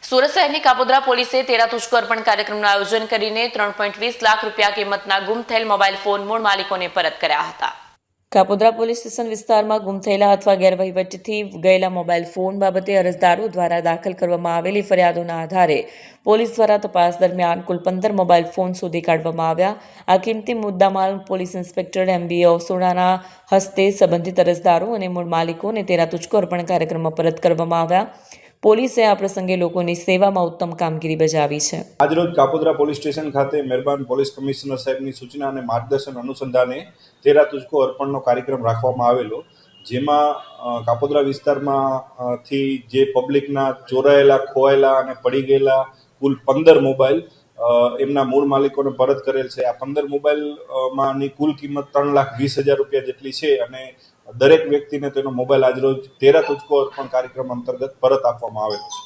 સુરત શહેરની કાપોદ્રા પોલીસે તેરા તુજકો અર્પણ કાર્યક્રમનું આયોજન કરીને 3.20 લાખ રૂપિયા કિંમતના ગુમ થયેલ મોબાઈલ ફોન મૂળ માલિકોને પરત કર્યા હતા। કાપોદ્રા પોલીસ સ્ટેશન વિસ્તારમાં ગુમ થયેલા અથવા ગેરવહીવટથી ગયેલા મોબાઈલ ફોન બાબતે અરજદારો દ્વારા દાખલ કરવામાં આવેલી ફરિયાદોના આધારે પોલીસ દ્વારા તપાસ દરમિયાન કુલ 15 મોબાઈલ ફોન શોધી કાઢવામાં આવ્યા। આ કિંમતી મુદ્દામાલ પોલીસ ઇન્સ્પેક્ટર MB ઓસોડાના હસ્તે સંબંધિત અરજદારો અને મૂળ માલિકોને તેરા તુજકો અર્પણ કાર્યક્રમમાં પરત કરવામાં આવ્યા। પોલીસે આ પ્રસંગે લોકોની સેવામાં ઉત્તમ કામગીરી બજાવી છે। આજરોજ કાપોદ્રા પોલીસ સ્ટેશન ખાતે મહેરબાન પોલીસ કમિશનર સાહેબની સૂચના અને માર્ગદર્શન અનુસંધાને તેરા તુજકો અર્પણનો કાર્યક્રમ રાખવામાં આવેલો, જેમાં કાપોદ્રા વિસ્તારમાં થી જે પબ્લિકના ચોરાયેલા, ખોવાયેલા અને પડી ગયેલા કુલ 15 મોબાઈલ એમના મૂળ માલિકોને પરત કરેલ છે। આ 15 મોબાઈલમાંની કુલ કિંમત 3,20,000 રૂપિયા જેટલી છે અને દરેક વ્યક્તિને તેનો મોબાઈલ આજરોજ તેરા તુજકો અર્પણ કાર્યક્રમ અંતર્ગત પરત આપવામાં આવેલો છે।